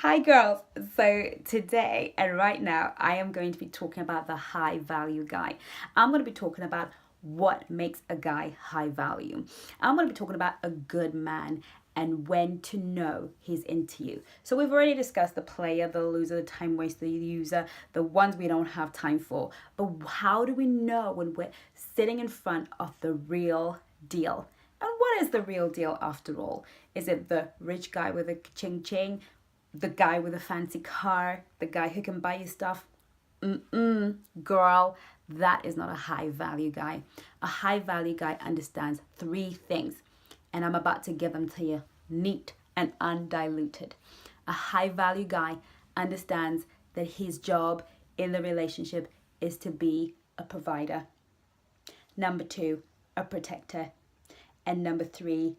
Hi girls. So today and right now I am going to be talking about the high value guy. I'm going to be talking about what makes a guy high value. I'm going to be talking about a good man and when to know he's into you. So we've already discussed the player, the loser, the time waster, the user, the ones we don't have time for. But how do we know when we're sitting in front of the real deal? And what is the real deal after all? Is it the rich guy with a ching ching? The guy with a fancy car, the guy who can buy you stuff? Girl, that is not a high value guy. A high value guy understands three things, and I'm about to give them to you neat and undiluted. A high value guy understands that his job in the relationship is to be a provider. Number two, a protector. And number three,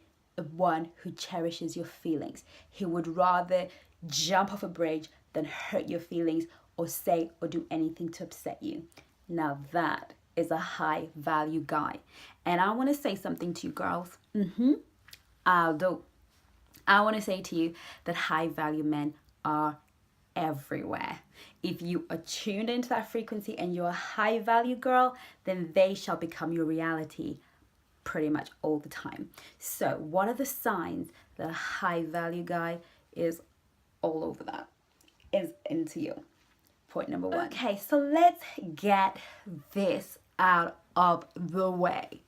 one who cherishes your feelings. He would rather jump off a bridge than hurt your feelings or say or do anything to upset you. Now that is a high value guy. And I want to say something to you girls. I want to say to you that high value men are everywhere. If you are tuned into that frequency and you're a high value girl, then they shall become your reality pretty much all the time. So what are the signs that a high value guy is all over that, is into you? Point number one. Okay, so let's get this out of the way.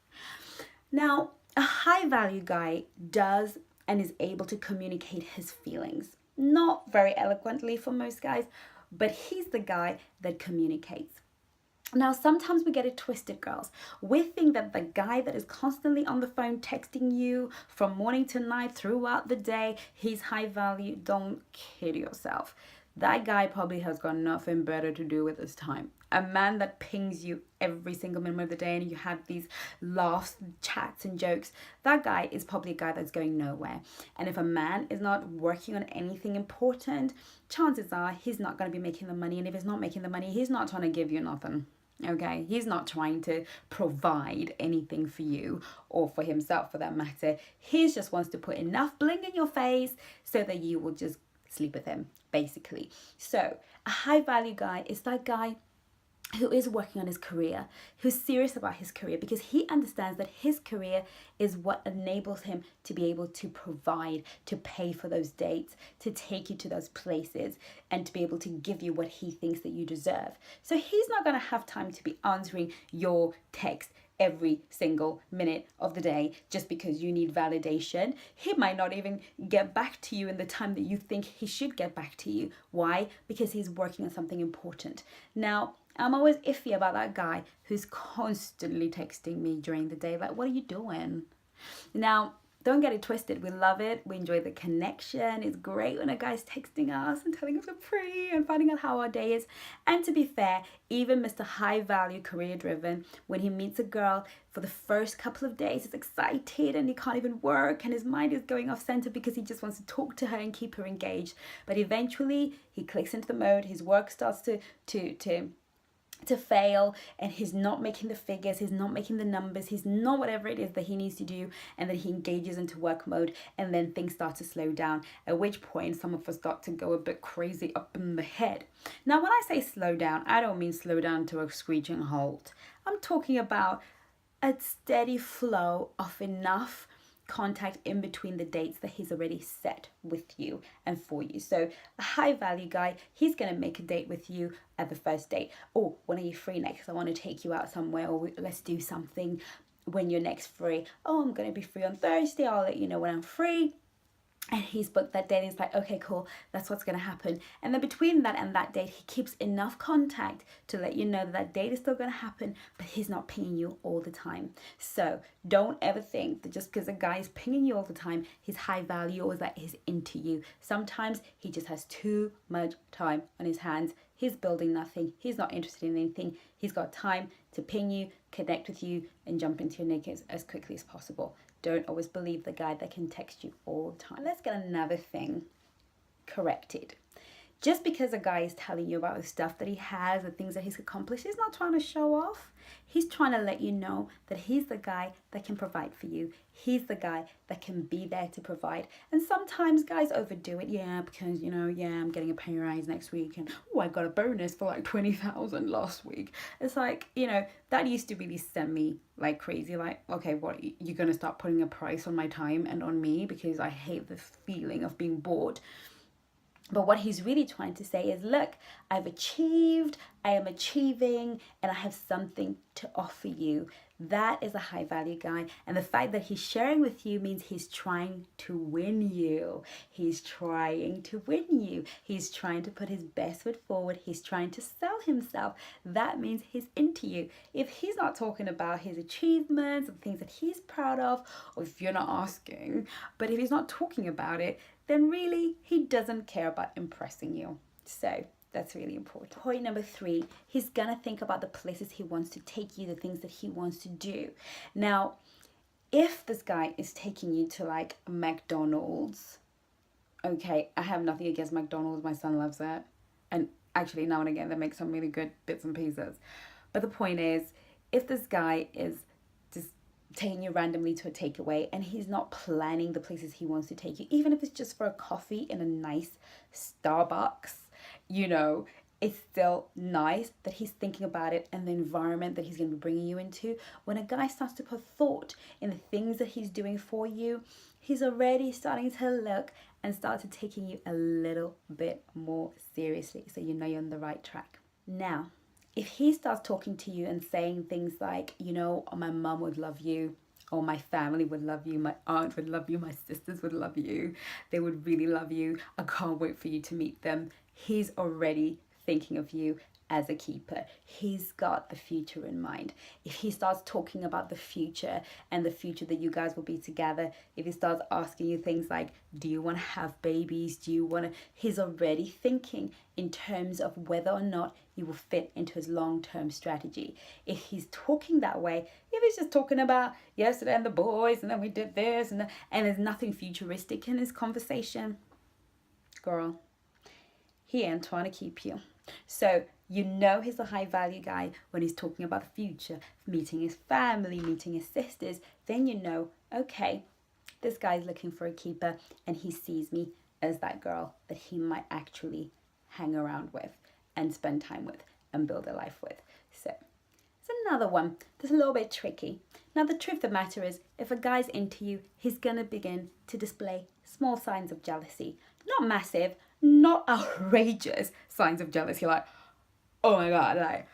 Now, a high value guy does and is able to communicate his feelings. Not very eloquently for most guys, but he's the guy that communicates. Now, sometimes we get it twisted, girls. We think that the guy that is constantly on the phone texting you from morning to night throughout the day, he's high value. Don't kid yourself. That guy probably has got nothing better to do with his time. A man that pings you every single minute of the day and you have these laughs, chats and jokes, that guy is probably a guy that's going nowhere. And if a man is not working on anything important, chances are he's not going to be making the money. And if he's not making the money, he's not trying to give you nothing. Okay, he's not trying to provide anything for you or for himself for that matter. He just wants to put enough bling in your face so that you will just sleep with him, basically. So a high value guy is that guy who is working on his career, who's serious about his career because he understands that his career is what enables him to be able to provide, to pay for those dates, to take you to those places, and to be able to give you what he thinks that you deserve. So he's not going to have time to be answering your text every single minute of the day just because you need validation. He might not even get back to you in the time that you think he should get back to you. Why? Because he's working on something important. Now, I'm always iffy about that guy who's constantly texting me during the day. Like, what are you doing? Now, don't get it twisted. We love it. We enjoy the connection. It's great when a guy's texting us and telling us we're pretty and finding out how our day is. And to be fair, even Mr. High Value, career driven, when he meets a girl for the first couple of days, he's excited and he can't even work and his mind is going off center because he just wants to talk to her and keep her engaged. But eventually he clicks into the mode. His work starts to fail and he's not making the figures, he's not making the numbers, he's not whatever it is that he needs to do, and then he engages into work mode and then things start to slow down, at which point some of us start to go a bit crazy up in the head. Now when I say slow down, I don't mean slow down to a screeching halt. I'm talking about a steady flow of enough contact in between the dates that he's already set with you and for you. So a high value guy, he's going to make a date with you at the first date. Oh, when are you free next? I want to take you out somewhere, or let's do something when you're next free. Oh, I'm going to be free on Thursday. I'll let you know when I'm free. And he's booked that date and he's like, okay, cool, that's what's going to happen. And then between that and that date, he keeps enough contact to let you know that that date is still going to happen, but he's not pinging you all the time. So don't ever think that just because a guy is pinging you all the time, he's high value or that he's into you. Sometimes he just has too much time on his hands. He's building nothing. He's not interested in anything. He's got time to ping you, connect with you, and jump into your naked as quickly as possible. Don't always believe the guy that can text you all the time. Let's get another thing corrected. Just because a guy is telling you about the stuff that he has, the things that he's accomplished, he's not trying to show off. He's trying to let you know that he's the guy that can provide for you. He's the guy that can be there to provide. And sometimes guys overdo it. Yeah, because, I'm getting a pay rise next week. And, I got a bonus for like 20,000 last week. It's like, that used to really send me like crazy. Like, okay, what, you're going to start putting a price on my time and on me because I hate the feeling of being bored. But what he's really trying to say is, look, I've achieved, I am achieving, and I have something to offer you. That is a high value guy. And the fact that he's sharing with you means he's trying to win you. He's trying to win you. He's trying to put his best foot forward. He's trying to sell himself. That means he's into you. If he's not talking about his achievements and things that he's proud of, or if you're not asking, but if he's not talking about it, then really he doesn't care about impressing you. So that's really important. Point number 3, he's gonna think about the places he wants to take you, the things that he wants to do. Now, if this guy is taking you to like McDonald's, okay, I have nothing against McDonald's, my son loves it. And actually now and again they make some really good bits and pieces. But the point is, if this guy is just taking you randomly to a takeaway and he's not planning the places he wants to take you, even if it's just for a coffee in a nice Starbucks, it's still nice that he's thinking about it and the environment that he's going to be bringing you into. When a guy starts to put thought in the things that he's doing for you, he's already starting to look and start to taking you a little bit more seriously, so you're on the right track. Now, if he starts talking to you and saying things like, my mum would love you, or my family would love you, my aunt would love you, my sisters would love you, they would really love you, I can't wait for you to meet them, he's already thinking of you as a keeper. He's got the future in mind. If he starts talking about the future and the future that you guys will be together, if he starts asking you things like, do you want to have babies? He's already thinking in terms of whether or not you will fit into his long-term strategy. If he's talking that way, if he's just talking about yesterday and the boys and then we did this and there's nothing futuristic in his conversation, girl, he ain't trying to keep you. So he's a high value guy when he's talking about the future, meeting his family, meeting his sisters. Then okay, this guy's looking for a keeper and he sees me as that girl that he might actually hang around with and spend time with and build a life with. So it's another one that's a little bit tricky. Now, the truth of the matter is, if a guy's into you, he's going to begin to display small signs of jealousy. Not massive, not outrageous signs of jealousy, like, oh my God, like,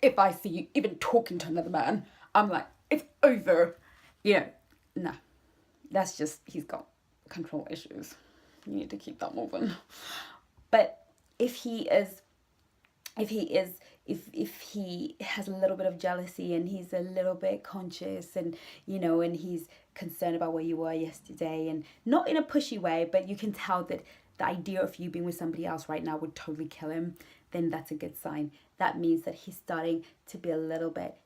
if I see you even talking to another man, I'm like, it's over. No, that's just, he's got control issues. You need to keep that moving. But if he has a little bit of jealousy and he's a little bit conscious and and he's concerned about where you were yesterday, and not in a pushy way, but you can tell that the idea of you being with somebody else right now would totally kill him, then that's a good sign. That means that he's starting to be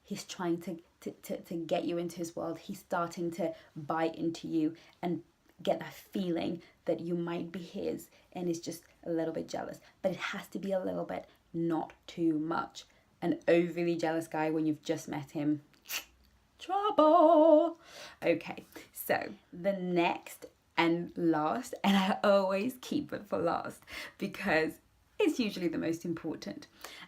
he's trying to get you into his world. He's starting to buy into you and get that feeling that you might be his, and is just a little bit jealous. But it has to be a little bit, not too much. An overly jealous guy when you've just met him, trouble. Okay, so the next and last, and I always keep it for last because it's usually the most important,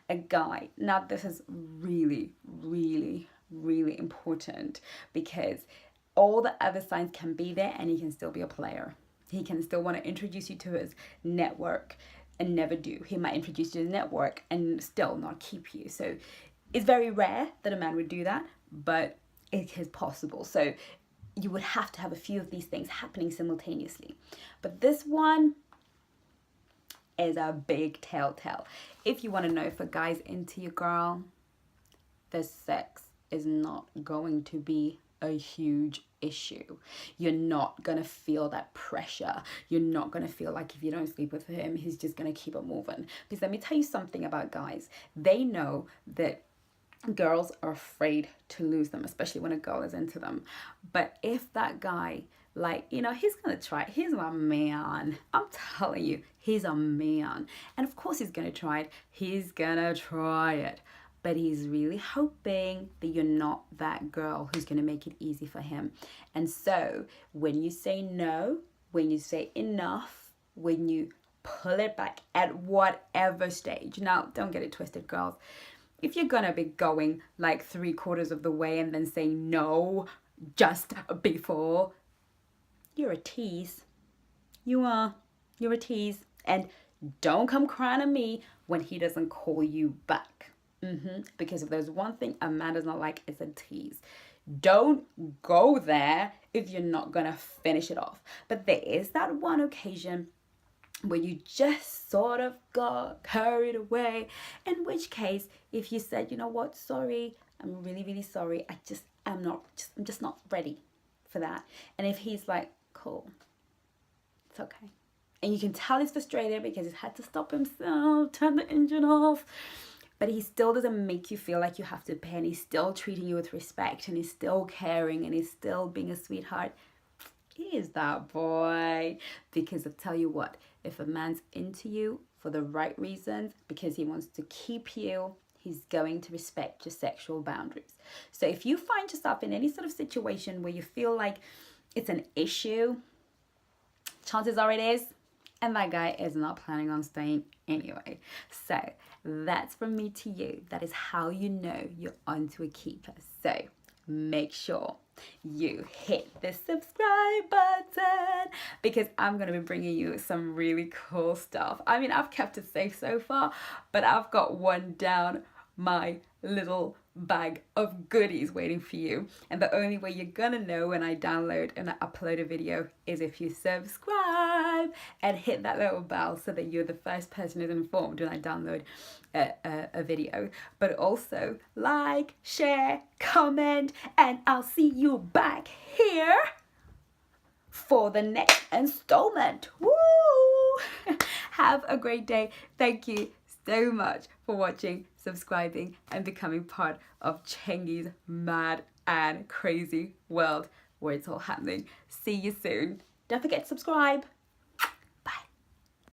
a guy. Now this is really, really, really important because all the other signs can be there and he can still be a player. He can still want to introduce you to his network and never do. He might introduce you to the network and still not keep you. So it's very rare that a man would do that, but it is possible. So you would have to have a few of these things happening simultaneously. But this one is a big telltale. If you want to know if a guy's into you, girl, the sex is not going to be a huge issue. You're not gonna feel that pressure. You're not gonna feel like if you don't sleep with him, he's just gonna keep it moving. Because let me tell you something about guys. They know that girls are afraid to lose them, especially when a girl is into them. But if that guy Like, you know, he's gonna try it. He's my man. I'm telling you, he's a man. And of course he's gonna try it. He's gonna try it. But he's really hoping that you're not that girl who's gonna make it easy for him. And so when you say no, when you say enough, when you pull it back at whatever stage. Now, don't get it twisted, girls. If you're gonna be going like 3/4 of the way and then saying no just before, you're a tease. You are. You're a tease. And don't come crying to me when he doesn't call you back. Because if there's one thing a man does not like, it's a tease. Don't go there if you're not gonna finish it off. But there is that one occasion where you just sort of got carried away, in which case, if you said, you know what, sorry, I'm really, really sorry, I'm just not ready for that. And if he's like, cool, it's okay. And you can tell he's frustrated because he's had to stop himself, turn the engine off, but he still doesn't make you feel like you have to pay, and he's still treating you with respect, and he's still caring, and he's still being a sweetheart. He is that boy. Because I'll tell you what, if a man's into you for the right reasons, because he wants to keep you, he's going to respect your sexual boundaries. So if you find yourself in any sort of situation where you feel like it's an issue, chances are it is, and that guy is not planning on staying anyway. So that's from me to you. That is how you know you're onto a keeper. So make sure you hit the subscribe button, because I'm going to be bringing you some really cool stuff. I mean, I've kept it safe so far, but I've got one down my little bag of goodies waiting for you. And the only way you're gonna know when I download and I upload a video is if you subscribe and hit that little bell so that you're the first person who's informed when I download a video. But also like, share, comment, and I'll see you back here for the next installment. Woo! Have a great day. Thank you so much for watching, subscribing, and becoming part of Chengi's mad and crazy world where it's all happening. See you soon. Don't forget to subscribe.